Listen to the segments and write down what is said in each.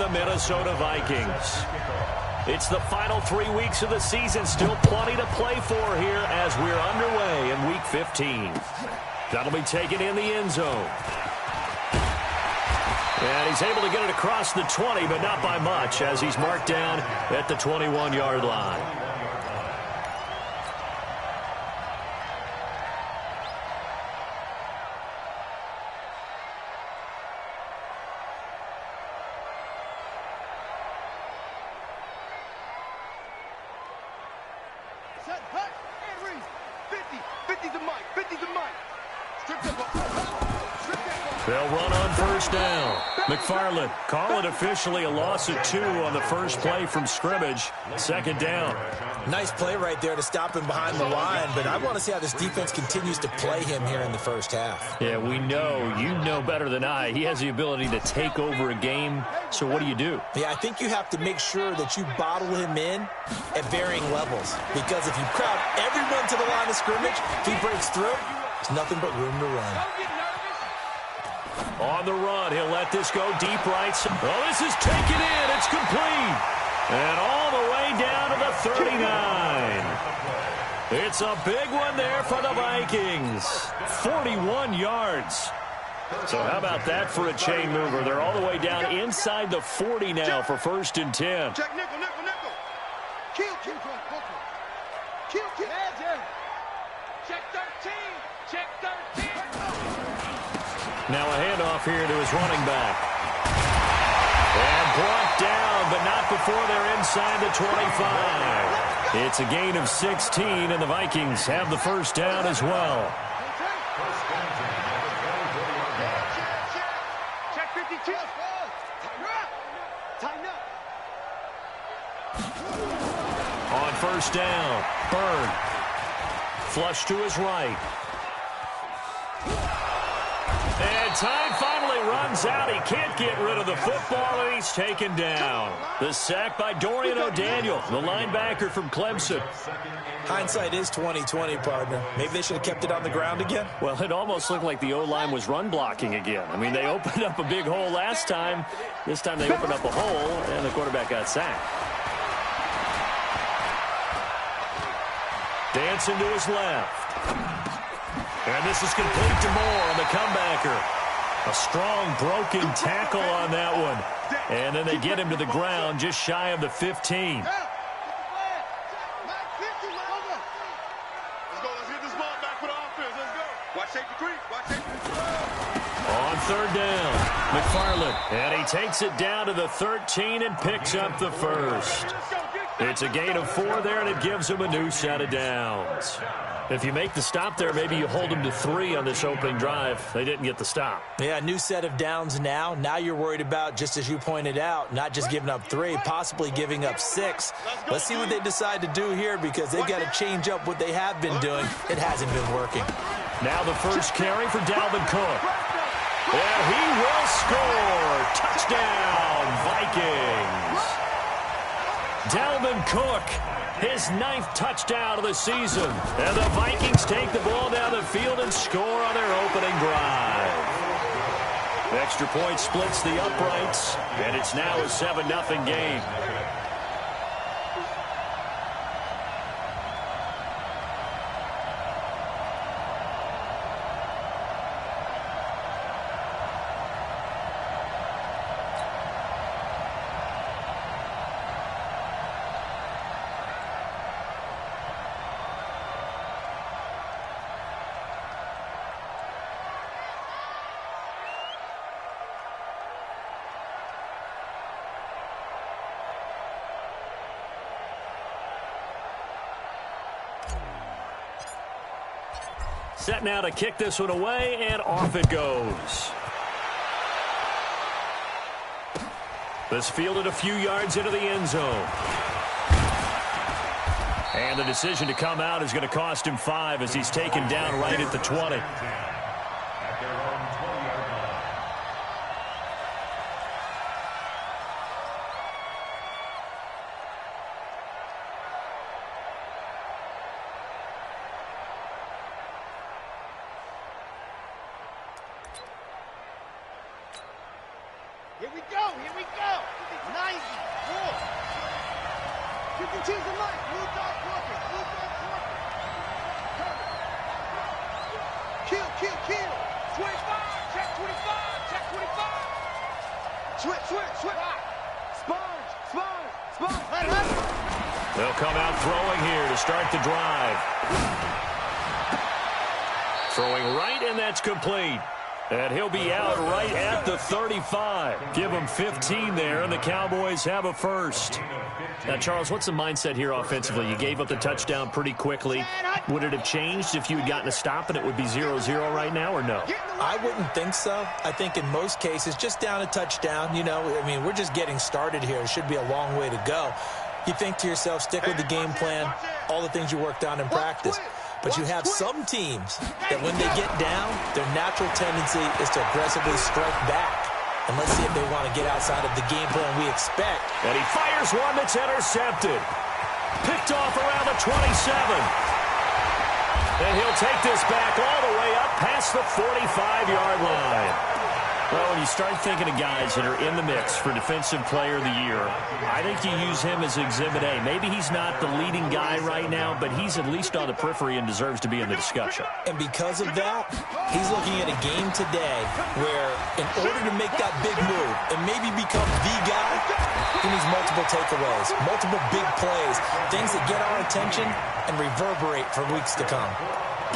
the Minnesota Vikings. It's the final 3 weeks of the season. Still plenty to play for here as we're underway in Week 15. That'll be taken in the end zone. And he's able to get it across the 20, but not by much, as he's marked down at the 21-yard line. They'll run on first down. McFarland, call it officially a loss of 2 on the first play from scrimmage. Second down. Nice play right there to stop him behind the line, but I want to see how this defense continues to play him here in the first half. Yeah, we know. You know better than I. He has the ability to take over a game, so what do you do? Yeah, I think you have to make sure that you bottle him in at varying levels, because if you crowd everyone to the line of scrimmage, if he breaks through, there's nothing but room to run. On the run, he'll let this go deep right. Oh, this is taken in. It's complete. And all the way down to the 39. It's a big one there for the Vikings. 41 yards. So how about that for a chain mover? They're all the way down inside the 40 now for 1st and 10. Check nickel, nickel, nickel. Kill. Check 13. Check 13. Now a handoff here to his running back. And brought down, but not before they're inside the 25. It's a gain of 16, and the Vikings have the first down as well. Check 52. Tighten up. On first down, Bird. Flush to his right. And time finally runs out. He can't get rid of the football, and he's taken down. The sack by Dorian O'Daniel, the linebacker from Clemson. Hindsight is 20/20, partner. Maybe they should have kept it on the ground again. Well, it almost looked like the O-line was run blocking again. I mean, they opened up a big hole last time. This time they opened up a hole, and the quarterback got sacked. Dancing to his left. And this is complete to Moore on the comebacker. A strong broken tackle on that one. And then they get him to the ground just shy of the 15. Let's hit this ball back for the offense. Let's go. Watch safety creep. Watch safety creep. On third down, McFarland. And he takes it down to the 13 and picks up the first. It's a gain of 4 there, and it gives him a new set of downs. If you make the stop there, maybe you hold them to 3 on this opening drive. They didn't get the stop. Yeah, new set of downs now. Now you're worried about, just as you pointed out, not just giving up 3, possibly giving up 6. Let's see what they decide to do here, because they've got to change up what they have been doing. It hasn't been working. Now the first carry for Dalvin Cook. And he will score. Touchdown, Vikings. Dalvin Cook, his 9th touchdown of the season. And the Vikings take the ball down the field and score on their opening drive. Extra point splits the uprights, and it's now a 7-0 game. Set now to kick this one away, and off it goes. This fielded a few yards into the end zone. And the decision to come out is going to cost him 5 as he's taken down right at the 20. Here we go. Here we go. and cheese and light. Blue dog twerking. Blue dog twerking. Kill, kill, kill. 25. Check 25. Check 25. Switch, switch, switch. Sponge, sponge, sponge. They'll come out throwing here to start the drive. Throwing right, and that's complete. And he'll be out right at the 35. Give him 15 there, and the Cowboys have a first. Now, Charles, what's the mindset here offensively? You gave up the touchdown pretty quickly. Would it have changed if you had gotten a stop and it would be 0-0 right now, or no? I wouldn't think so. I think in most cases, just down a touchdown, you know, I mean, we're just getting started here. It should be a long way to go. You think to yourself, stick with the game plan, all the things you worked on in practice. But you have some teams that when they get down, their natural tendency is to aggressively strike back. And let's see if they want to get outside of the game plan we expect. And he fires one that's intercepted. Picked off around the 27. And he'll take this back all the way up past the 45-yard line. Well, when you start thinking of guys that are in the mix for Defensive Player of the Year, I think you use him as Exhibit A. Maybe he's not the leading guy right now, but he's at least on the periphery and deserves to be in the discussion. And because of that, he's looking at a game today where in order to make that big move and maybe become the guy, he needs multiple takeaways, multiple big plays, things that get our attention and reverberate for weeks to come.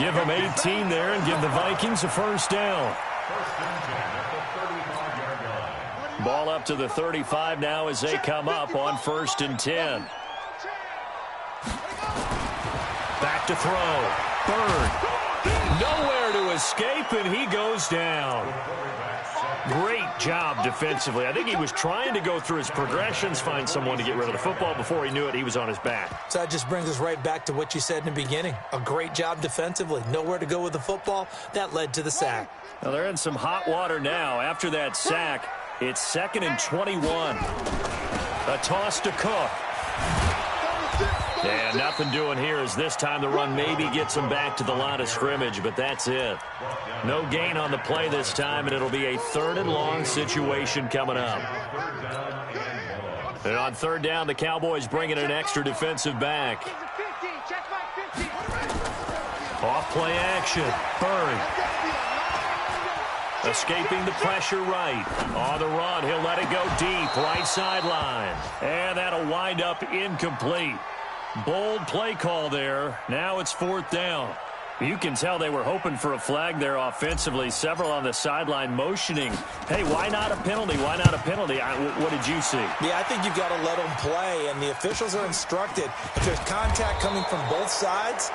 Give him 18 there and give the Vikings a first down. Ball up to the 35 now as they come up on 1st and 10. Back to throw. Bird. Nowhere to escape, and he goes down. Great job defensively. I think he was trying to go through his progressions, find someone to get rid of the football. Before he knew it, he was on his back. So that just brings us right back to what you said in the beginning. A great job defensively. Nowhere to go with the football. That led to the sack. Well, they're in some hot water now after that sack. It's 2nd and 21. A toss to Cook. And nothing doing here as this time the run maybe gets them back to the line of scrimmage, but that's it. No gain on the play this time, and it'll be a 3rd and long situation coming up. And on 3rd down, the Cowboys bring in an extra defensive back. Off play action. Bird. Escaping the pressure right. On the run, he'll let it go deep, right sideline. And that'll wind up incomplete. Bold play call there. Now it's 4th down. You can tell they were hoping for a flag there offensively. Several on the sideline motioning. Hey, why not a penalty? Why not a penalty? What did you see? Yeah, I think you've got to let them play, and the officials are instructed. If there's contact coming from both sides,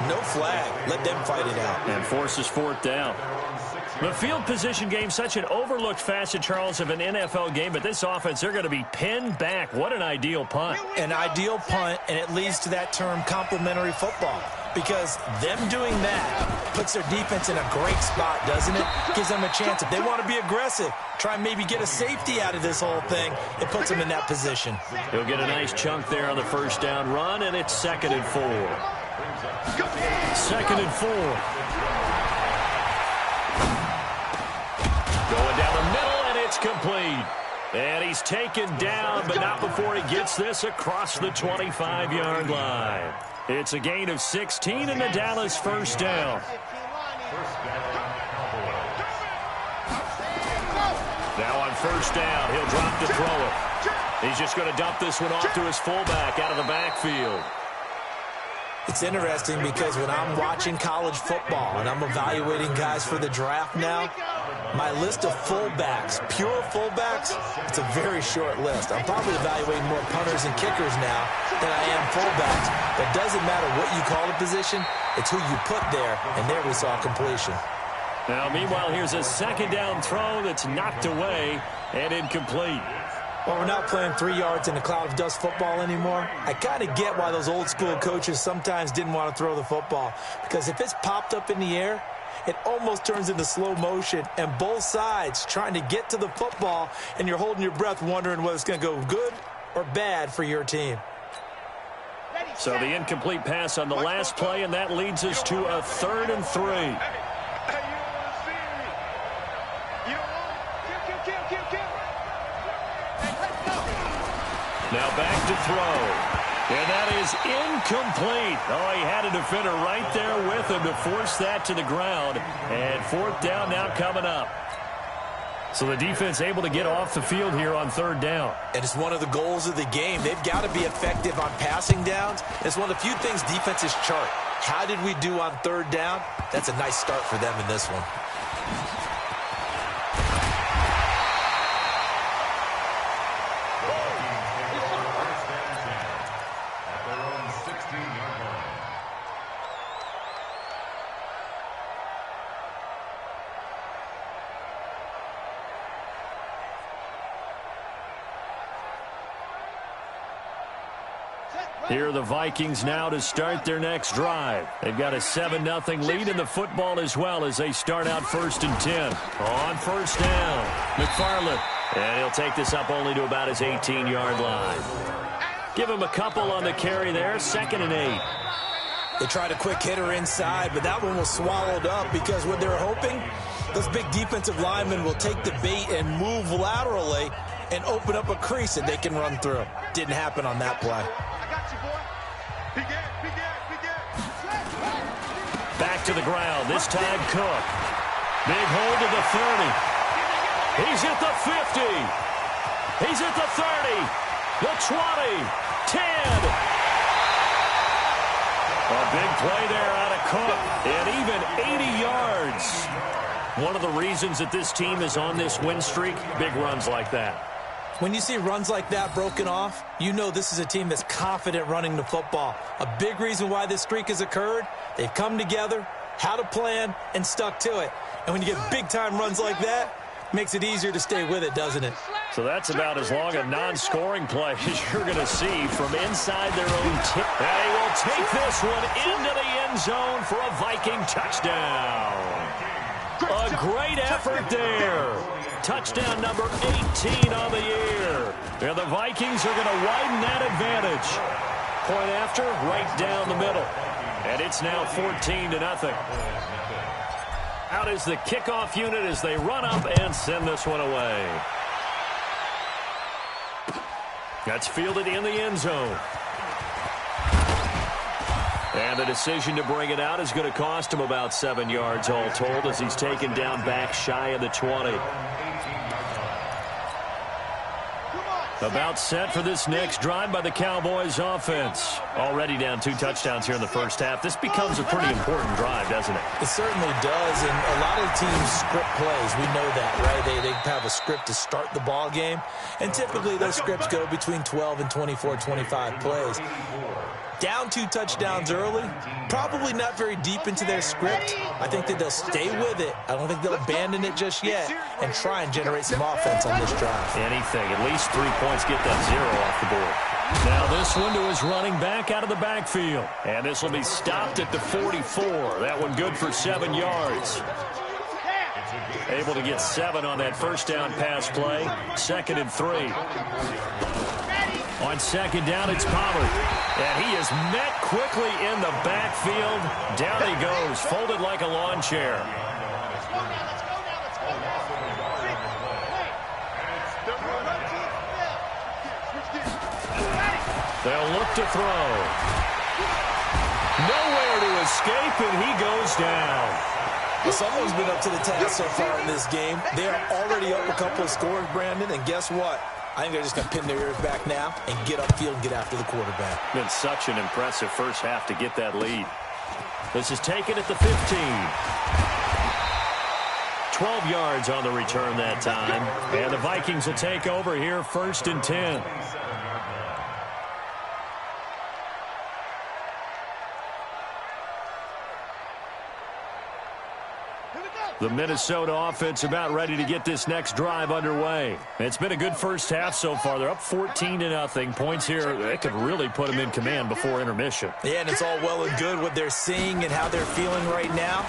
no flag. Let them fight it out. And forces 4th down. The field position game, such an overlooked facet, Charles, of an NFL game, but this offense, they're going to be pinned back. What an ideal punt. An ideal punt, and it leads to that term complementary football, because them doing that puts their defense in a great spot, doesn't it? Gives them a chance. If they want to be aggressive, try and maybe get a safety out of this whole thing, it puts them in that position. He'll get a nice chunk there on the first down run, and it's 2nd and 4. 2nd and 4. Going down the middle, and it's complete. And he's taken down, but not before he gets this across the 25-yard line. It's a gain of 16 and the Dallas first down. Now on 1st down, he'll drop to throw it. He's just going to dump this one off to his fullback out of the backfield. It's interesting because when I'm watching college football and I'm evaluating guys for the draft now, my list of fullbacks, pure fullbacks, it's a very short list. I'm probably evaluating more punters and kickers now than I am fullbacks. But it doesn't matter what you call the position, it's who you put there, and there we saw completion. Now, meanwhile, here's a 2nd down throw that's knocked away and incomplete. Well, we're not playing 3 yards in a cloud of dust football anymore. I kind of get why those old school coaches sometimes didn't want to throw the football, because if it's popped up in the air, it almost turns into slow motion, and both sides trying to get to the football, and you're holding your breath wondering whether it's going to go good or bad for your team. So the incomplete pass on the last play, and that leads us to a 3rd and 3. Now back to throw. And that is incomplete. Oh, he had a defender right there with him to force that to the ground. And 4th down now coming up. So the defense able to get off the field here on 3rd down. And it's one of the goals of the game. They've got to be effective on passing downs. It's one of the few things defenses chart. How did we do on 3rd down? That's a nice start for them in this one. Here are the Vikings now to start their next drive. They've got a 7-0 lead in the football as well as they start out 1st and 10. On 1st down, McFarland. And he'll take this up only to about his 18-yard line. Give him a couple on the carry there, 2nd and 8. They tried a quick hitter inside, but that one was swallowed up because what they're hoping, those big defensive linemen will take the bait and move laterally and open up a crease that they can run through. Didn't happen on that play. Back to the ground, this time Cook. Big hold to the 30. He's at the 50. He's at the 30. The 20. 10. A big play there out of Cook. And even 80 yards. One of the reasons that this team is on this win streak, big runs like that. When you see runs like that broken off, you know this is a team that's confident running the football. A big reason why this streak has occurred, they've come together, had a plan, and stuck to it. And when you get big-time runs like that, it makes it easier to stay with it, doesn't it? So that's about as long a non-scoring play as you're going to see from inside their own tip. They will take this one into the end zone for a Viking touchdown. A great effort there. Touchdown number 18 on the year. And the Vikings are going to widen that advantage. Point after, right down the middle. And it's now 14-0. Out is the kickoff unit as they run up and send this one away. That's fielded in the end zone. And the decision to bring it out is going to cost him about 7 yards all told as he's taken down back shy of the 20. About set for this next drive by the Cowboys offense. Already down 2 touchdowns here in the first half. This becomes a pretty important drive, doesn't it? It certainly does, and a lot of teams script plays. We know that, right? They have a script to start the ball game, and typically those scripts go between 12 and 24, 25 plays. Down 2 touchdowns early, probably not very deep into their script. I think that they'll stay with it. I don't think they'll abandon it just yet and try and generate some offense on this drive. Anything, at least 3 points, get that 0 off the board. Now this one to his running back out of the backfield. And this will be stopped at the 44. That one good for 7 yards. Able to get 7 on that first down pass play. 2nd and 3. On 2nd down, it's Pollard. And he is met quickly in the backfield. Down he goes, folded like a lawn chair. They'll look to throw. Nowhere to escape, and he goes down. Well, someone's been up to the task so far in this game. They are already up a couple of scores, Brandon, and guess what? I think they're just going to pin their ears back now and get upfield and get after the quarterback. Been such an impressive first half to get that lead. This is taken at the 15. 12 yards on the return that time. And the Vikings will take over here 1st and 10. The Minnesota offense about ready to get this next drive underway. It's been a good first half so far. They're up 14-0. Points here, they could really put them in command before intermission. Yeah, and it's all well and good what they're seeing and how they're feeling right now.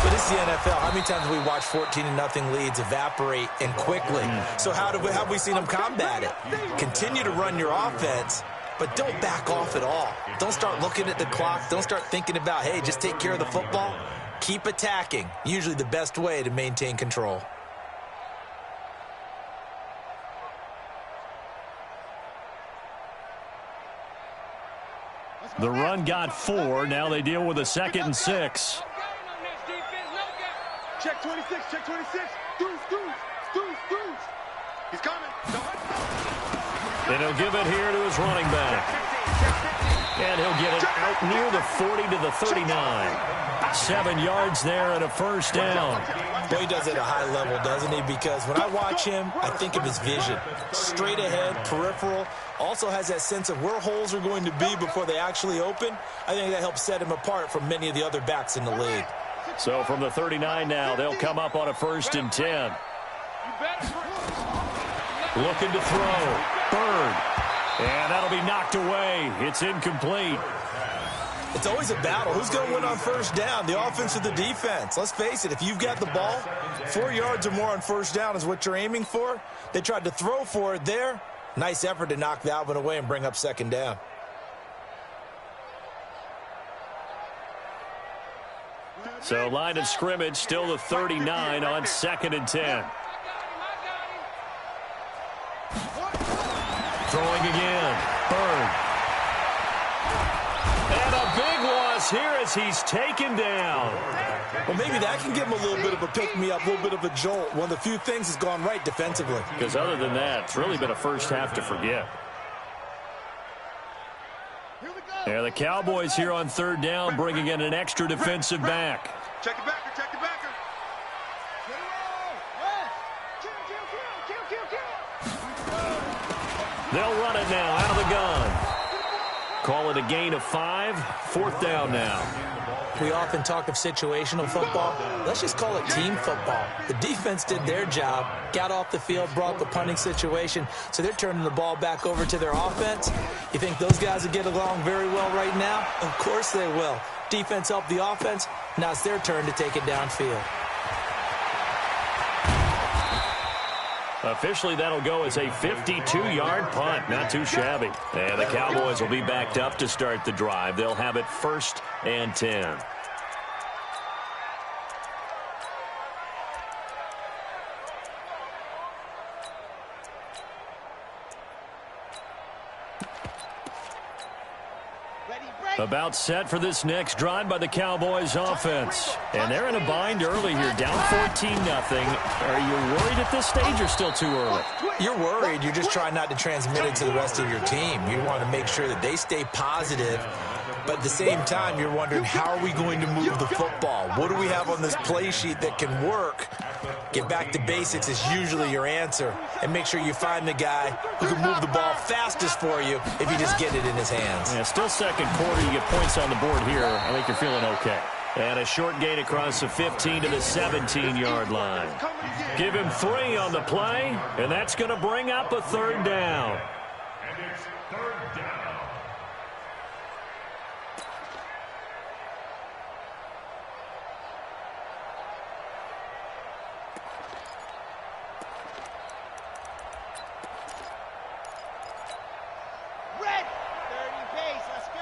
But it's the NFL. How many times have we watched 14-0 leads evaporate and quickly? So how have we seen them combat it? Continue to run your offense, but don't back off at all. Don't start looking at the clock. Don't start thinking about, hey, just take care of the football. Keep attacking. Usually the best way to maintain control. The run got 4. Now they deal with a 2nd and 6. Check 26, check 26. Deuce. He's coming. And he'll give it here to his running back. And he'll get it out near the 40 to the 39. 7 yards there and a first down. Boy, he does it at a high level, doesn't he? Because when I watch him, I think of his vision. Straight ahead, peripheral. Also has that sense of where holes are going to be before they actually open. I think that helps set him apart from many of the other backs in the league. So from the 39 now, they'll come up on a 1st and 10. Looking to throw. Bird. And that'll be knocked away. It's incomplete. It's always a battle. Who's going to win on first down, the offense or the defense? Let's face it, if you've got the ball, 4 yards or more on first down is what you're aiming for. They tried to throw for it there. Nice effort to knock Dalvin away and bring up 2nd down. So line of scrimmage, still the 39 on 2nd and 10. Throwing again. Bird. And a big loss here as he's taken down. Well, maybe that can give him a little bit of a pick-me-up, a little bit of a jolt. One of the few things has gone right defensively. Because other than that, it's really been a first half to forget. Yeah, the Cowboys here on 3rd down, bringing in an extra defensive back. Check the backer, check the backer. They'll run it now out of the gun. Call it a gain of 5. 4th down now. We often talk of situational football. Let's just call it team football. The defense did their job, got off the field, brought the punting situation, so they're turning the ball back over to their offense. You think those guys will get along very well right now? Of course they will. Defense helped the offense. Now it's their turn to take it downfield. Officially, that'll go as a 52-yard punt. Not too shabby. And the Cowboys will be backed up to start the drive. They'll have it 1st and 10. About set for this next drive by the Cowboys offense. And they're in a bind early here, down 14-0. Are you worried at this stage or still too early? You're worried. You're just trying not to transmit it to the rest of your team. You want to make sure that they stay positive. But at the same time, you're wondering, how are we going to move the football? What do we have on this play sheet that can work? Get back to basics is usually your answer. And make sure you find the guy who can move the ball fastest for you if you just get it in his hands. Yeah, still 2nd quarter. You get points on the board here. I think you're feeling okay. And a short gain across the 15 to the 17-yard line. Give him 3 on the play, and that's going to bring up a 3rd down. And it's 3rd down. Red, 30 pace, let's go.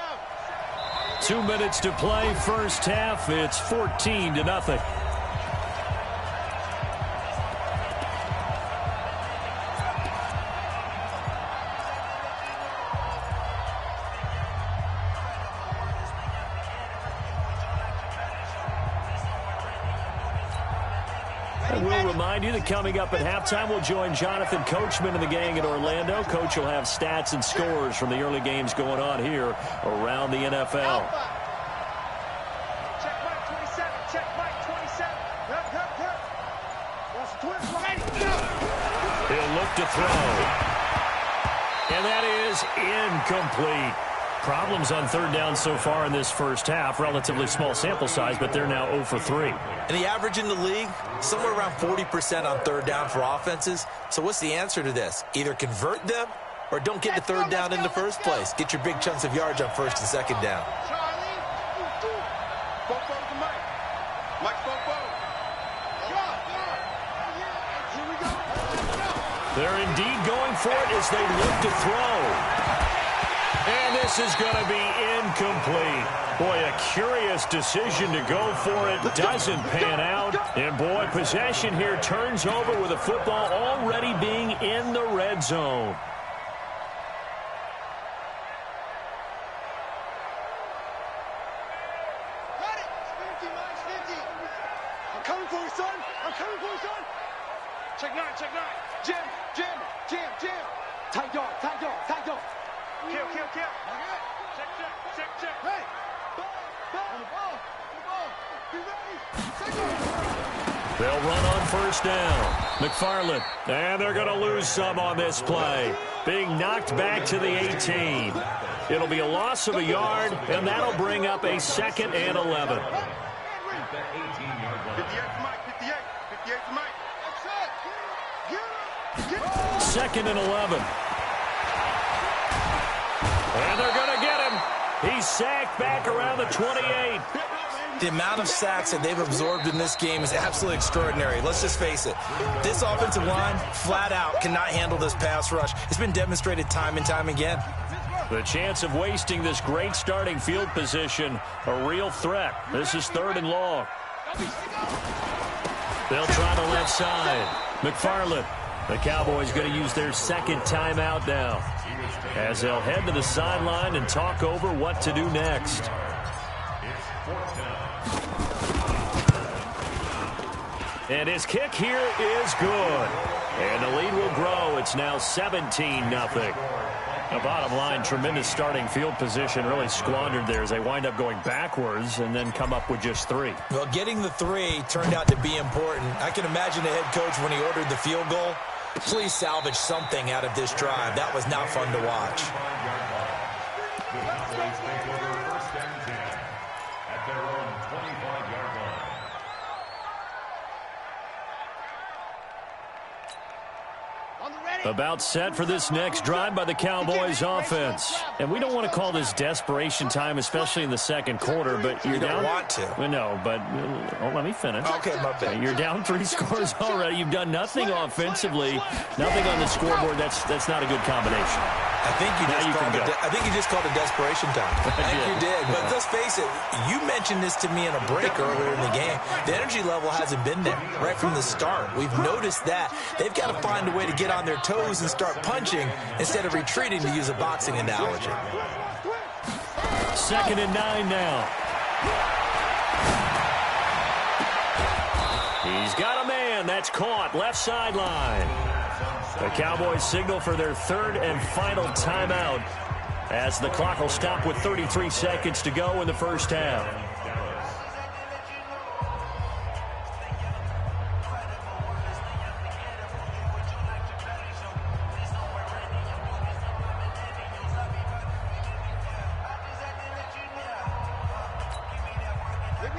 2 minutes to play, first half. It's 14-0. And we'll remind you that coming up at halftime, we'll join Jonathan Coachman and the gang in Orlando. Coach will have stats and scores from the early games going on here around the NFL. Check Mike 27, check Mike 27. Watch the twist. He'll look to throw. And that is incomplete. Problems on 3rd down so far in this first half. Relatively small sample size, but they're now 0 for 3. And the average in the league, somewhere around 40% on 3rd down for offenses. So what's the answer to this? Either convert them or don't get the 3rd down in the first place. Get your big chunks of yards on 1st and 2nd down. Charlie. Fofo to Mike. Mike Fofo. Here we go. They're indeed going for it as they look to throw. And this is going to be incomplete. Boy, a curious decision to go for it. Doesn't pan out. And, boy, possession here turns over with the football already being in the red zone. Check nine, check nine. Jim, Jim, Jim, Jim. Tight dog, tight dog, tight dog. Kill, kill, kill. Check, check, check, check. Hey, ball, on the ball, Be ready. They'll run on first down. McFarland, and they're going to lose some on this play. Being knocked back to the 18. It'll be a loss of a yard, and that'll bring up a 2nd and 11. 58 for Mike, 58. 58 for Mike. That's it. 2nd and 11. And they're going to get him. He's sacked back around the 28. The amount of sacks that they've absorbed in this game is absolutely extraordinary. Let's just face it. This offensive line, flat out, cannot handle this pass rush. It's been demonstrated time and time again. The chance of wasting this great starting field position, a real threat. This is 3rd and long. They'll try the left side. McFarland. The Cowboys going to use their 2nd timeout now, as they'll head to the sideline and talk over what to do next. And his kick here is good. And the lead will grow. It's now 17-0. The bottom line, tremendous starting field position, really squandered there as they wind up going backwards and then come up with just 3. Well, getting the 3 turned out to be important. I can imagine the head coach when he ordered the field goal. Please salvage something out of this drive. That was not fun to watch. About set for this next drive by the Cowboys offense. And we don't want to call this desperation time, especially in the 2nd quarter, but you're down. You don't want to. Well, no, but let me finish. Okay, my bad. You're down 3 scores already. You've done nothing offensively, nothing on the scoreboard. That's not a good combination. I think you just called it desperation time. I think you did. But let's face it, you mentioned this to me in a break earlier in the game. The energy level hasn't been there right from the start. We've noticed that. They've got to find a way to get on their toes and start punching instead of retreating, to use a boxing analogy. 2nd and 9 now. He's got a man. That's caught. Left sideline. The Cowboys signal for their 3rd and final timeout as the clock will stop with 33 seconds to go in the first half.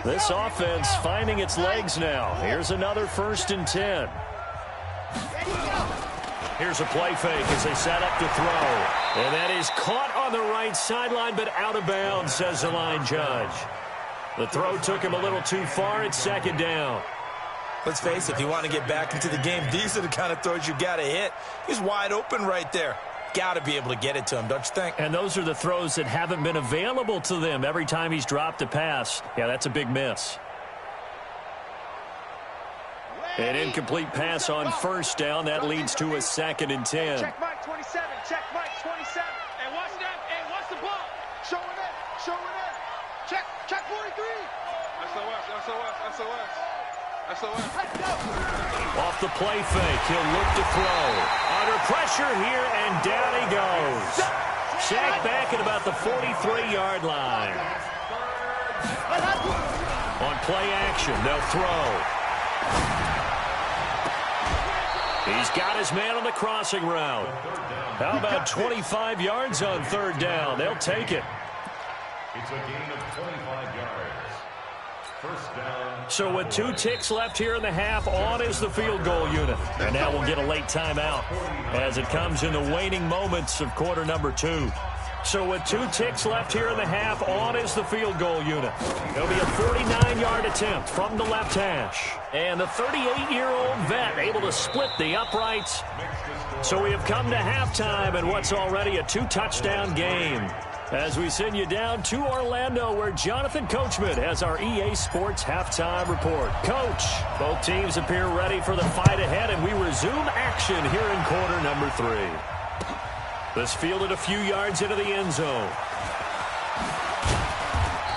This offense finding its legs now. Here's another 1st and 10. Here's a play fake as they set up to throw. And that is caught on the right sideline, but out of bounds, says the line judge. The throw took him a little too far. It's 2nd down. Let's face it, if you want to get back into the game, these are the kind of throws you got to hit. He's wide open right there. Got to be able to get it to him, don't you think? And those are the throws that haven't been available to them every time he's dropped a pass. Yeah, that's a big miss. An incomplete pass on 1st down. That leads to a 2nd and 10. Check Mike 27. Check Mike 27. And watch that. And watch the ball. Showing it. Showing it. Check 43. SOS. SOS. SOS. SOS. Off the play fake. He'll look to throw. Under pressure here, and down he goes. Sacked back at about the 43-yard line. On play action, they'll throw. He's got his man on the crossing route. How about 25 yards on 3rd down? They'll take it. It's a gain of 25 yards. First down. So with 2 ticks left here in the half, on is the field goal unit. And now we'll get a late timeout as it comes in the waning moments of quarter number 2. So with 2 ticks left here in the half, on is the field goal unit. It'll be a 49-yard attempt from the left hash. And the 38-year-old vet able to split the uprights. So we have come to halftime in what's already a 2-touchdown game, as we send you down to Orlando, where Jonathan Coachman has our EA Sports halftime report. Coach, both teams appear ready for the fight ahead, and we resume action here in quarter number 3. This fielded a few yards into the end zone.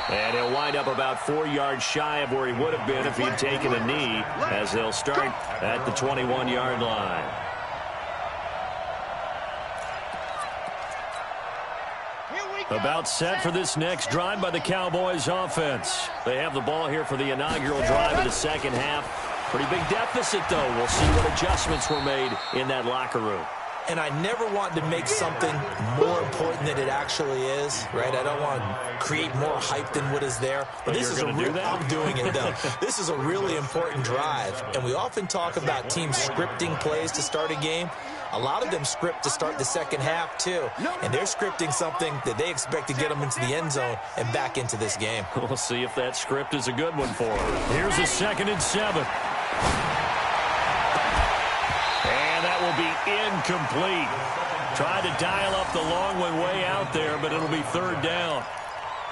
And he'll wind up about 4 yards shy of where he would have been if he'd taken a knee, as they'll start at the 21-yard line. About set for this next drive by the Cowboys offense. They have the ball here for the inaugural drive of the second half. Pretty big deficit, though. We'll see what adjustments were made in that locker room. And I never want to make something more important than it actually is, right? I don't want to create more hype than what is there. But this is I'm doing it, though. This is a really important drive. And we often talk about teams scripting plays to start a game. A lot of them script to start the second half, too. And they're scripting something that they expect to get them into the end zone and back into this game. We'll see if that script is a good one for them. Here's a 2nd and 7. And that will be incomplete. Tried to dial up the long one way out there, but it'll be 3rd down.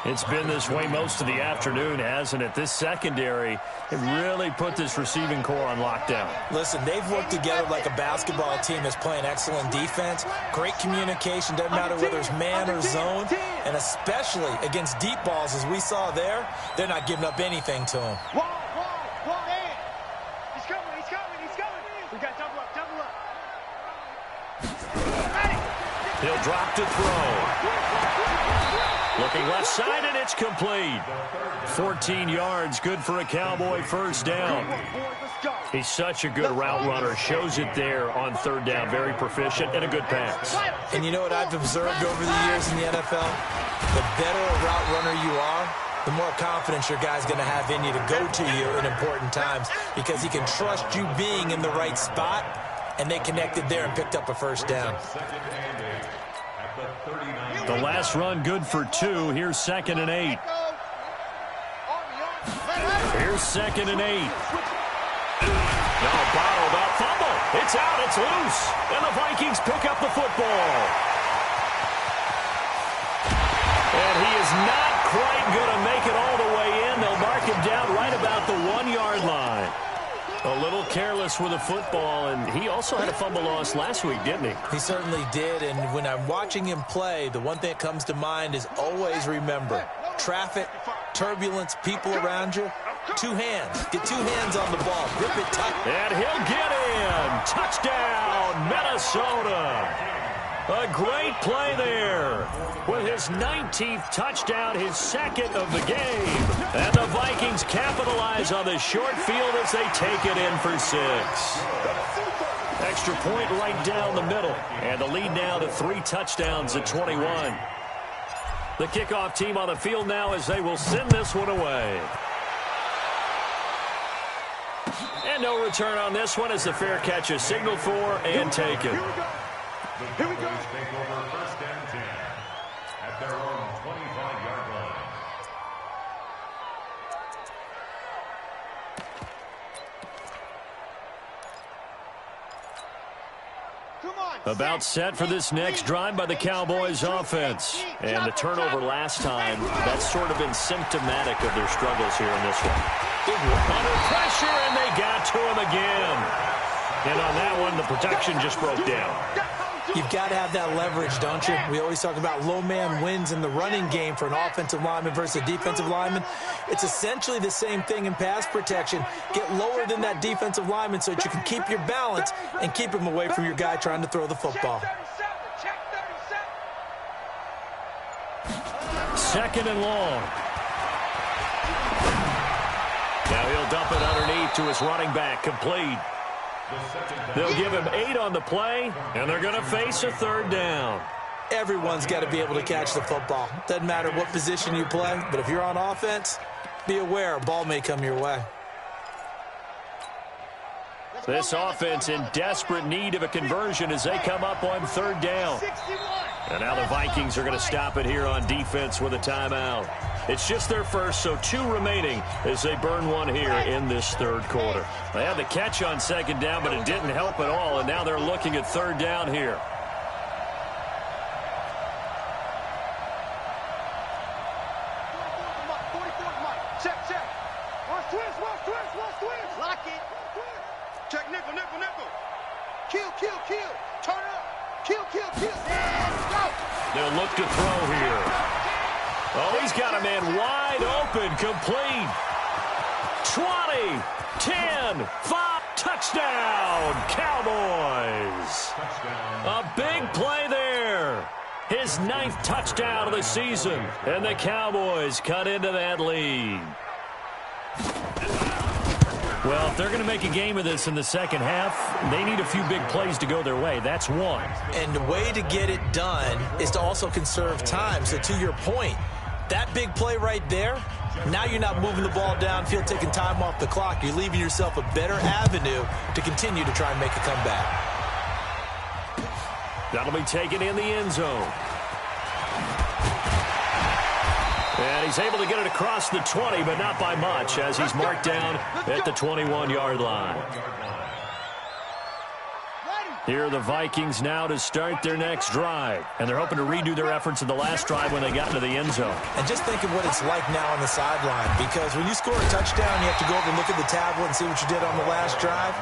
It's been this way most of the afternoon, hasn't it? This secondary, it really put this receiving core on lockdown. Listen, they've worked together like a basketball team that's playing excellent defense. Great communication, doesn't matter whether it's man or zone. And especially against deep balls, as we saw there, they're not giving up anything to them. Wall, man. He's coming. We got double up. He'll drop to throw. Looking left side, and it's complete. 14 yards, good for a Cowboy 1st down. He's such a good route runner. Shows it there on 3rd down. Very proficient and a good pass. And you know what I've observed over the years in the NFL? The better a route runner you are, the more confidence your guy's going to have in you to go to you in important times because he can trust you being in the right spot, and they connected there and picked up a 1st down. The last run good for 2. Here's 2nd and 8. Here's 2nd and 8. No, bottle about fumble. It's out. It's loose. And the Vikings pick up the football. And he is not quite going to make it all the way in. They'll mark him down right about the 1-yard line. A little careless with the football, and he also had a fumble loss last week, didn't he? He certainly did, and when I'm watching him play, the one thing that comes to mind is always remember, traffic, turbulence, people around you, 2 hands. Get 2 hands on the ball. Grip it tight. And he'll get in. Touchdown, Minnesota. A great play there. With his 19th touchdown, his 2nd of the game. And the Vikings capitalize on the short field as they take it in for 6. Extra point right down the middle. And the lead now to 3 touchdowns at 21. The kickoff team on the field now as they will send this one away. And no return on this one as the fair catch is signaled for and taken. Here we go. Take over 1st and 10 at their own 25-yard line. About set for this next drive by the Cowboys offense. And the turnover last time, that's sort of been symptomatic of their struggles here in this one. Under pressure, and they got to him again. And on that one, the protection just broke down. You've got to have that leverage, don't you? We always talk about low man wins in the running game for an offensive lineman versus a defensive lineman. It's essentially the same thing in pass protection. Get lower than that defensive lineman so that you can keep your balance and keep him away from your guy trying to throw the football. 2nd and long. Now he'll dump it underneath to his running back, complete. They'll give him 8 on the play, and they're going to face a 3rd down. Everyone's got to be able to catch the football. Doesn't matter what position you play, but if you're on offense, be aware a ball may come your way. This offense in desperate need of a conversion as they come up on 3rd down. And now the Vikings are going to stop it here on defense with a timeout. It's just their first, so 2 remaining as they burn one here in this 3rd quarter. They had the catch on 2nd down, but it didn't help at all, and now they're looking at 3rd down here. Lock it. Check nickel. Kill. Turn up. Kill. They'll look to throw here. Oh, he's got a man wide wide open, complete. 20, 10, 5, touchdown, Cowboys. A big play there. His 9th touchdown of the season, and the Cowboys cut into that lead. Well, if they're going to make a game of this in the second half, they need a few big plays to go their way. That's one. And the way to get it done is to also conserve time. So to your point, that big play right there, now you're not moving the ball downfield, taking time off the clock. You're leaving yourself a better avenue to continue to try and make a comeback. That'll be taken in the end zone. And he's able to get it across the 20, but not by much, as he's marked down at the 21-yard line. Here are the Vikings now to start their next drive. And they're hoping to redo their efforts in the last drive when they got into the end zone. And just think of what it's like now on the sideline, because when you score a touchdown, you have to go over and look at the tablet and see what you did on the last drive.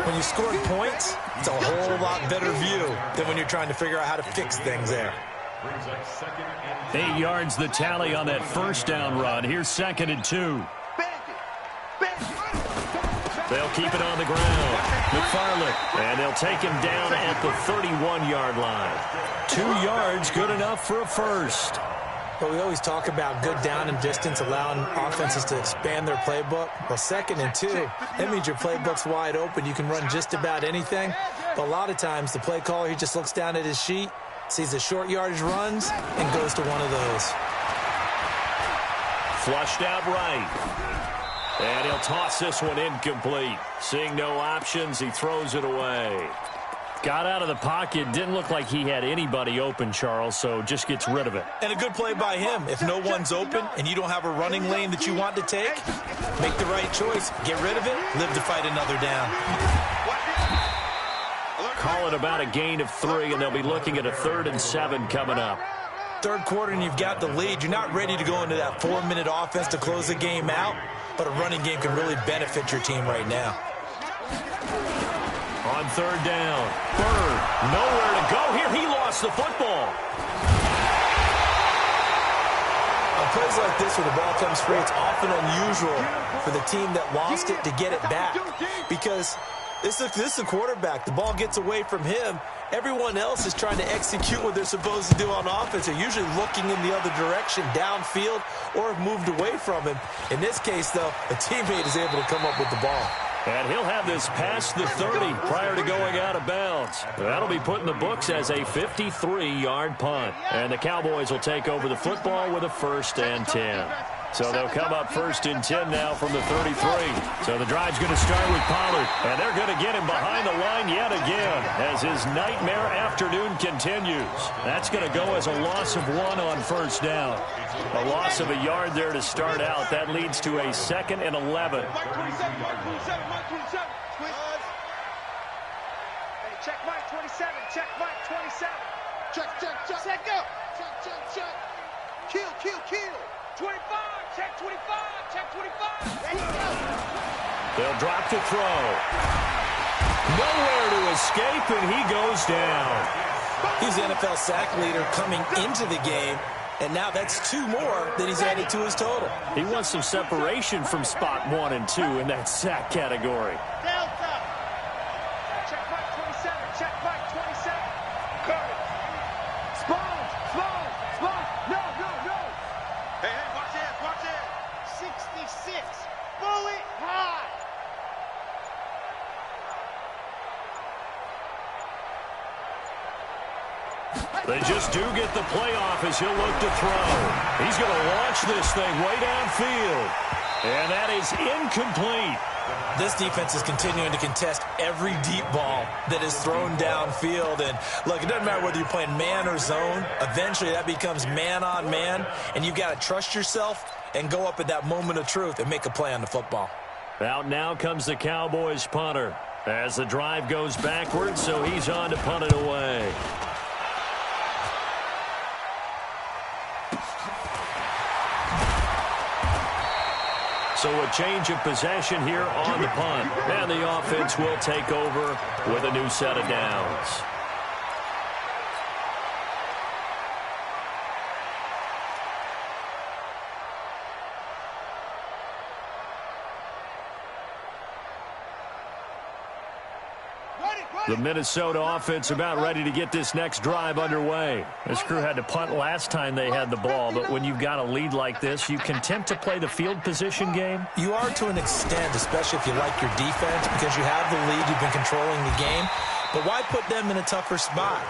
When you scored points, it's a whole lot better view than when you're trying to figure out how to fix things there. 8 yards the tally on that first down run. Here's 2nd and 2. They'll keep it on the ground. McFarland, and they'll take him down at the 31-yard line. 2 yards, good enough for a first. But we always talk about good down and distance, allowing offenses to expand their playbook. Well, 2nd and 2, that means your playbook's wide open. You can run just about anything. But a lot of times, the play caller, he just looks down at his sheet, sees the short yardage runs, and goes to one of those. Flushed out right. And he'll toss this one incomplete. Seeing no options, he throws it away. Got out of the pocket. Didn't look like he had anybody open, Charles, so just gets rid of it. And a good play by him. If no one's open and you don't have a running lane that you want to take, make the right choice. Get rid of it. Live to fight another down. Call it about a gain of 3, and they'll be looking at a 3rd and 7 coming up. Third quarter and you've got the lead. You're not ready to go into that 4-minute offense to close the game out, but a running game can really benefit your team right now. On 3rd down, Bird, nowhere to go here. He lost the football. On plays like this where the ball comes free, it's often unusual for the team that lost it to get it back, because this is a quarterback. The ball gets away from him. Everyone else is trying to execute what they're supposed to do on offense. They're usually looking in the other direction, downfield, or have moved away from him. In this case, though, a teammate is able to come up with the ball. And he'll have this past the 30 prior to going out of bounds. That'll be put in the books as a 53-yard punt. And the Cowboys will take over the football with a 1st and 10. So they'll come up 1st and 10 now from the 33. So the drive's going to start with Pollard. And they're going to get him behind the line yet again as his nightmare afternoon continues. That's going to go as a loss of 1 on 1st down. A loss of a yard there to start out. That leads to a 2nd and 11. Check Mike 27. Check Mike 27. Check. Set go. Check. Kill. 25. Check 25. Check 25. There you go. They'll drop to throw. Nowhere to escape, and he goes down. He's the NFL sack leader coming into the game, and now that's 2 more that he's added to his total. He wants some separation from spot 1 and 2 in that sack category. Delta. Check Mike 27. Check Mike 27. Spawn. No. Hey, watch it. 66. Bullet high. They just do get the playoff as he'll look to throw. He's going to launch this thing way downfield. And that is incomplete. This defense is continuing to contest every deep ball that is thrown downfield. And look, it doesn't matter whether you're playing man or zone. Eventually that becomes man on man, and you've got to trust yourself and go up at that moment of truth and make a play on the football. Out now comes the Cowboys punter as the drive goes backwards, so he's on to punt it away. So a change of possession here on the punt. And the offense will take over with a new set of downs. The Minnesota offense about ready to get this next drive underway. This crew had to punt last time they had the ball, but when you've got a lead like this, you content to play the field position game? You are to an extent, especially if you like your defense, because you have the lead, you've been controlling the game. But why put them in a tougher spot?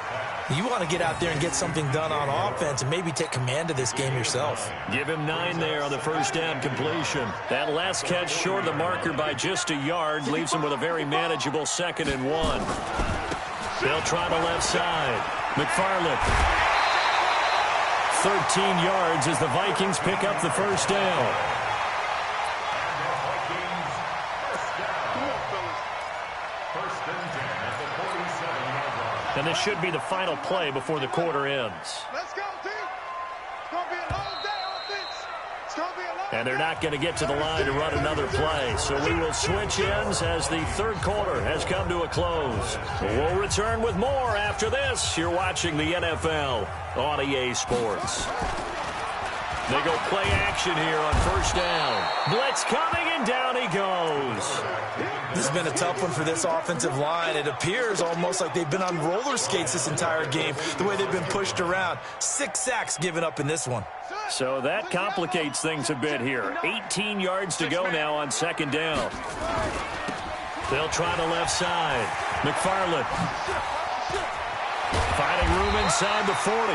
You want to get out there and get something done on offense and maybe take command of this game yourself. Give him 9 there on the first down completion. That last catch short of the marker by just a yard leaves him with a very manageable 2nd and 1. They'll try the left side. McFarland. 13 yards as the Vikings pick up the first down. And this should be the final play before the quarter ends. Let's go, team. It's going to be a long day, offense. It's going to be a long And they're not going to get to the line to run another play. So we will switch ends as the third quarter has come to a close. We'll return with more after this. You're watching the NFL on EA Sports. They go play action here on first down. Blitz coming, and down he goes. This has been a tough one for this offensive line. It appears almost like they've been on roller skates this entire game, the way they've been pushed around. 6 sacks given up in this one. So that complicates things a bit here. 18 yards to go now on 2nd down. They'll try the left side. McFarland. Finding room inside the 40.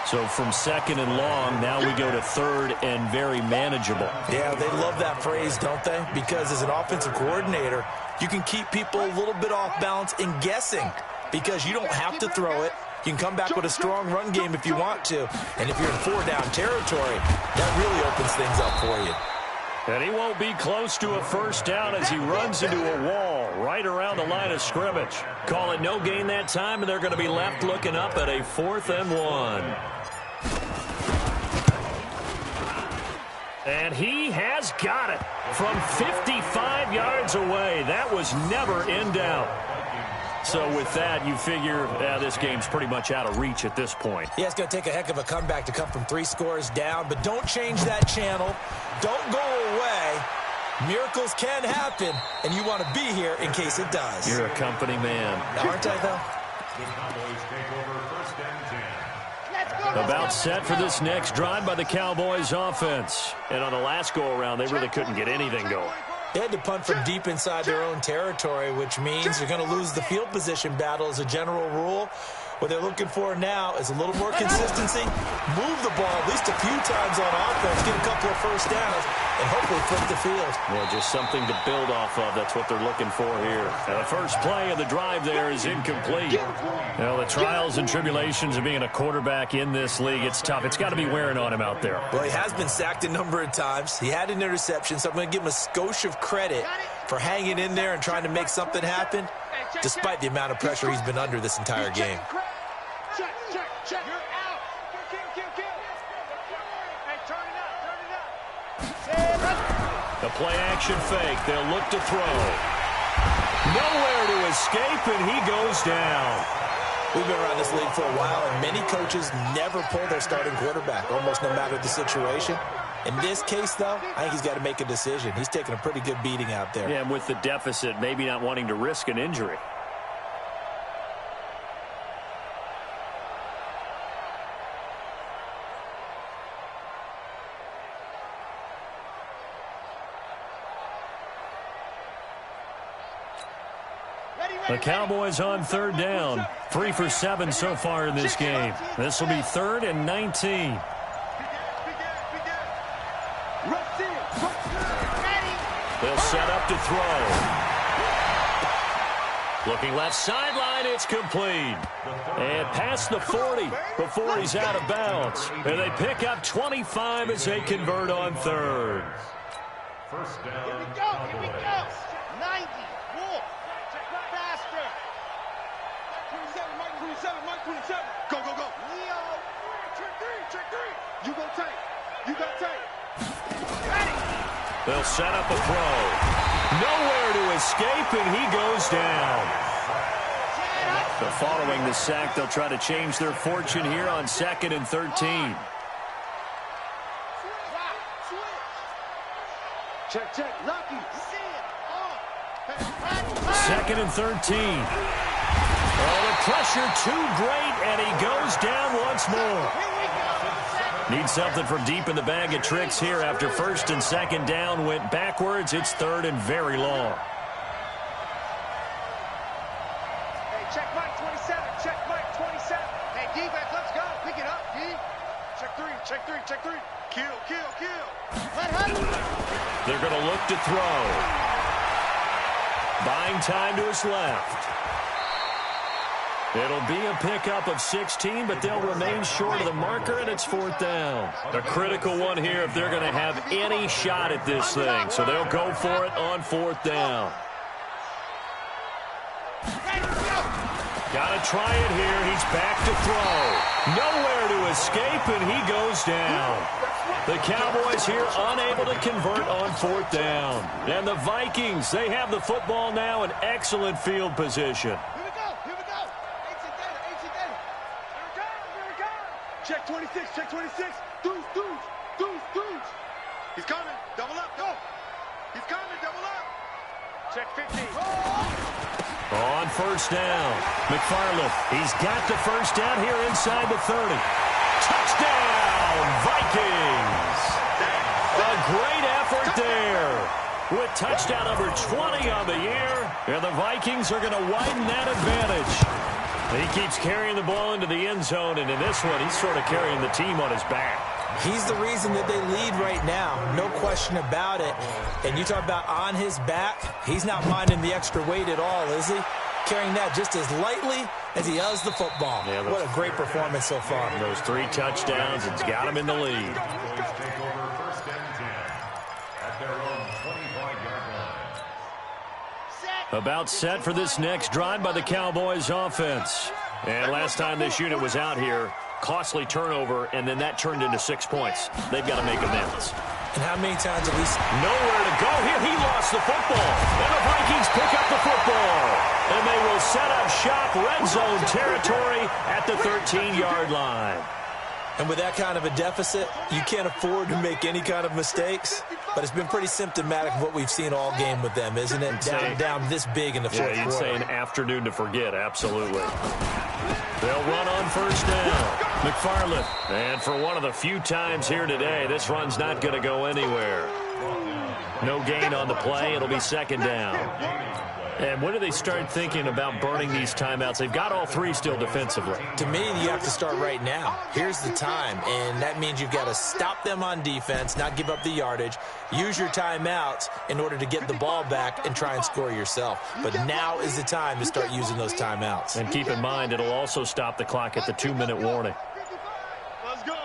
So from 2nd and long, now we go to 3rd and very manageable. Yeah, they love that phrase, don't they? Because as an offensive coordinator, you can keep people a little bit off balance in guessing because you don't have to throw it. You can come back with a strong run game if you want to. And if you're in 4-down territory, that really opens things up for you. And he won't be close to a first down as he runs into a wall right around the line of scrimmage. Call it no gain that time, and they're going to be left looking up at a 4th and 1. And he has got it from 55 yards away. That was never in doubt. So with that, you figure this game's pretty much out of reach at this point. Yeah, it's going to take a heck of a comeback to come from 3 scores down, but don't change that channel. Don't go away. Miracles can happen, and you want to be here in case it does. You're a company man. Aren't I, though? The Cowboys take over 1st and 10. About set for this next drive by the Cowboys offense. And on the last go-around, they really couldn't get anything going. They had to punt from deep inside their own territory, which means you're going to lose the field position battle as a general rule. What they're looking for now is a little more consistency, move the ball at least a few times on offense, get a couple of first downs, and hopefully flip the field. Yeah, just something to build off of. That's what they're looking for here. And the first play of the drive there is incomplete. Well, the trials and tribulations of being a quarterback in this league, it's tough. It's got to be wearing on him out there. Well, he has been sacked a number of times. He had an interception, so I'm going to give him a skosh of credit for hanging in there and trying to make something happen, despite the amount of pressure he's been under this entire game. Check. You're out. Kill. Hey, turn it up. The play-action fake. They'll look to throw. Nowhere to escape, and he goes down. We've been around this league for a while, and many coaches never pull their starting quarterback, almost no matter the situation. In this case, though, I think he's got to make a decision. He's taking a pretty good beating out there. Yeah, and with the deficit, maybe not wanting to risk an injury. The Cowboys on 3rd down. 3 for 7 so far in this game. This will be 3rd and 19. They'll set up to throw. Looking left sideline, it's complete. And past the 40 before he's out of bounds. And they pick up 25 as they convert on 3rd. First down. Here we go. 90. Wolf. Faster. 27. Go. Leo. Check 3. You got tape. Ready. They'll set up a throw. Nowhere to escape, and he goes down. So following the sack, they'll try to change their fortune here on 2nd and 13. Check. Lucky. 2nd and 13. Oh, the pressure too great, and he goes down once more. Needs something from deep in the bag of tricks here after first and second down went backwards. It's third and very long. Hey, check Mike 27. Check Mike 27. Hey, defense, let's go. Pick it up, D. Check three. Check three. Check three. Kill, kill, kill. They're going to look to throw. Buying time to his left. It'll be a pickup of 16, but they'll remain short of the marker, and it's fourth down. A critical one here if they're going to have any shot at this thing. So they'll go for it on fourth down. Got to try it here. He's back to throw. Nowhere to escape, and he goes down. The Cowboys here unable to convert on fourth down. And the Vikings, they have the football now in excellent field position. Check 26, check 26. Deuce, deuce, deuce, deuce. He's coming. Double up, go. He's coming, double up. Check 15. On first down, McFarland, he's got the first down here inside the 30. Touchdown, Vikings! A great effort there with touchdown number 20 on the year, and the Vikings are going to widen that advantage. He keeps carrying the ball into the end zone, and in this one, he's sort of carrying the team on his back. He's the reason that they lead right now. No question about it. And you talk about on his back, he's not minding the extra weight at all, is he? Carrying that just as lightly as he does the football. Yeah, what a great performance so far. Those 3 touchdowns, it's got him in the lead. Take over first and 10 at their own 25-yard line. About set for this next drive by the Cowboys offense. And last time this unit was out here, costly turnover, and then that turned into 6 points. They've got to make amends. And how many times at least? Nowhere to go here. He lost the football. And the Vikings pick up the football. And they will set up shop red zone territory at the 13-yard line. And with that kind of a deficit, you can't afford to make any kind of mistakes. But it's been pretty symptomatic of what we've seen all game with them, isn't it? Down this big in the fourth quarter. Yeah, you'd say an afternoon to forget, absolutely. They'll run on first down. McFarland. And for one of the few times here today, this run's not going to go anywhere. No gain on the play. It'll be second down. And when do they start thinking about burning these timeouts? They've got all 3 still defensively. To me, you have to start right now. Here's the time, and that means you've got to stop them on defense, not give up the yardage, use your timeouts in order to get the ball back and try and score yourself. But now is the time to start using those timeouts. And keep in mind, it'll also stop the clock at the 2-minute warning. Let's go.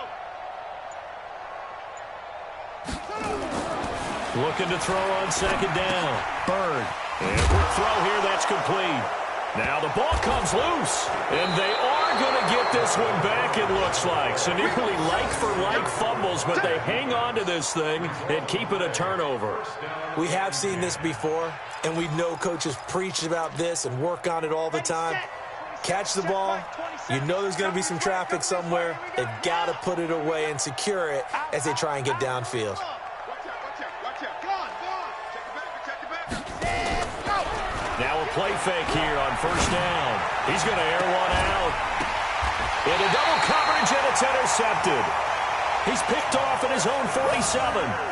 Looking to throw on second down. Bird. And quick throw here, that's complete. Now the ball comes loose, and they are going to get this one back, it looks like. So nearly like-for-like fumbles, but they hang on to this thing and keep it a turnover. We have seen this before, and we know coaches preach about this and work on it all the time. Catch the ball. You know there's going to be some traffic somewhere. They've got to put it away and secure it as they try and get downfield. Now a play fake here on first down. He's going to air one out. Into double coverage, and it's intercepted. He's picked off at his own 47.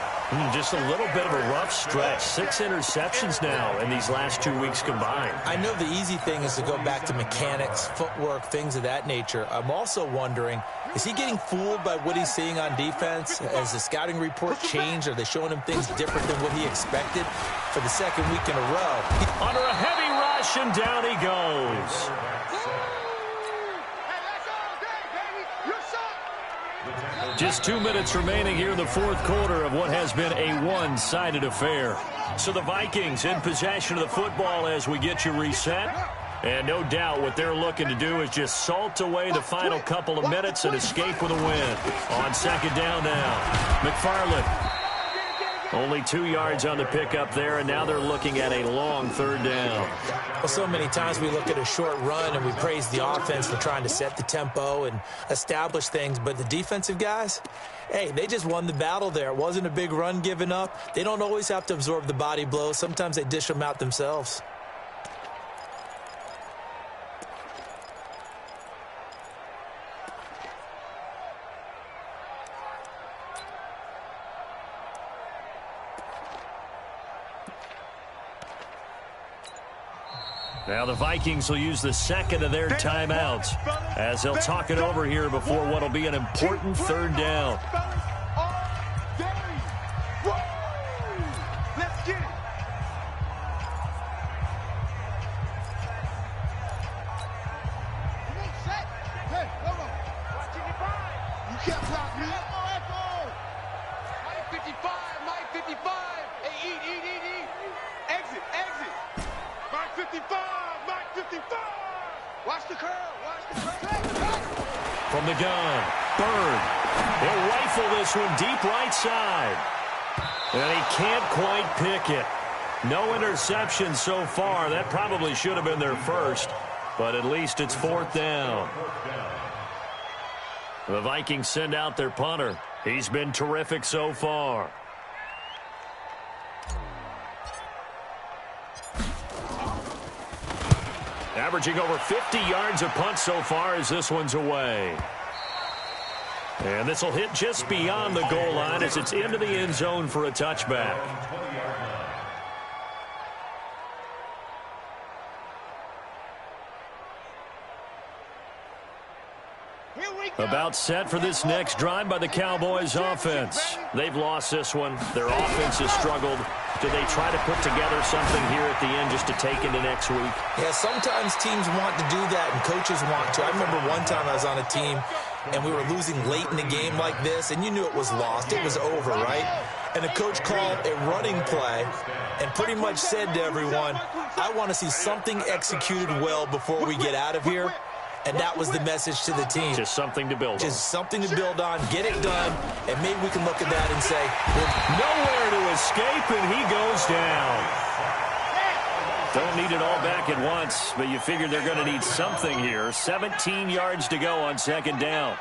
Just a little bit of a rough stretch. 6 interceptions now in these last 2 weeks combined. I know the easy thing is to go back to mechanics, footwork, things of that nature. I'm also wondering, is he getting fooled by what he's seeing on defense? Has the scouting report changed? Are they showing him things different than what he expected for the second week in a row? Under a heavy rush, and down he goes. Just 2 minutes remaining here in the fourth quarter of what has been a one-sided affair. So the Vikings in possession of the football as we get you reset. And no doubt what they're looking to do is just salt away the final couple of minutes and escape with a win. On second down now, McFarland. Only 2 yards on the pickup there, and now they're looking at a long third down. Well, so many times we look at a short run and we praise the offense for trying to set the tempo and establish things, but the defensive guys, hey, they just won the battle there. It wasn't a big run given up. They don't always have to absorb the body blows. Sometimes they dish them out themselves. Now the Vikings will use the second of their timeouts as they'll talk it over here before what will be an important third down. Let's get it. Come on, set. Hey, come on. You can't block me. Mike 55, Mike 55. Hey, eat. Exit. Mike 55, Mike 55. Watch the curl. From the gun, Bird. He'll rifle this one deep right side. And he can't quite pick it. No interception so far. That probably should have been their first, but at least it's fourth down. The Vikings send out their punter. He's been terrific so far. Averaging over 50 yards a punt so far as this one's away. And this will hit just beyond the goal line as it's into the end zone for a touchback. About set for this next drive by the Cowboys offense. They've lost this one. Their offense has struggled. Do they try to put together something here at the end just to take into next week? Yeah, sometimes teams want to do that and coaches want to. I remember one time I was on a team and we were losing late in the game like this, and you knew it was lost. It was over, right? And the coach called a running play and pretty much said to everyone, I want to see something executed well before we get out of here. And that was the message to the team. Just something to build on. Just something to build on, get it done, and maybe we can look at that and say, nowhere to escape, and he goes down. Don't need it all back at once, but you figure they're going to need something here. 17 yards to go on second down.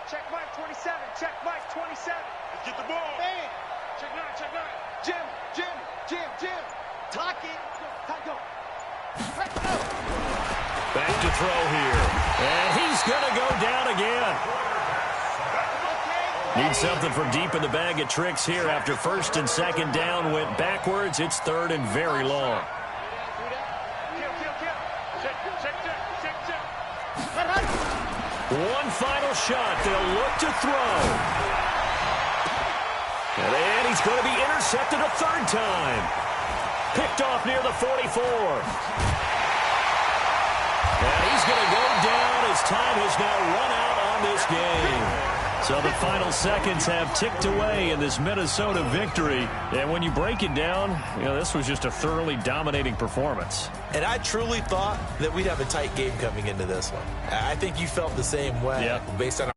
Check Mike 27. Check Mike 27. Let's get the ball. Man. Check 9. Jim. Talk it. Back to throw here. And he's going to go down again. Need something from deep in the bag of tricks here after first and second down went backwards. It's third and very long. One final shot. They'll look to throw. And he's going to be intercepted a third time. Picked off near the 44. And he's going to go down as time has now run out on this game. So the final seconds have ticked away in this Minnesota victory. And when you break it down, this was just a thoroughly dominating performance. And I truly thought that we'd have a tight game coming into this one. I think you felt the same way based on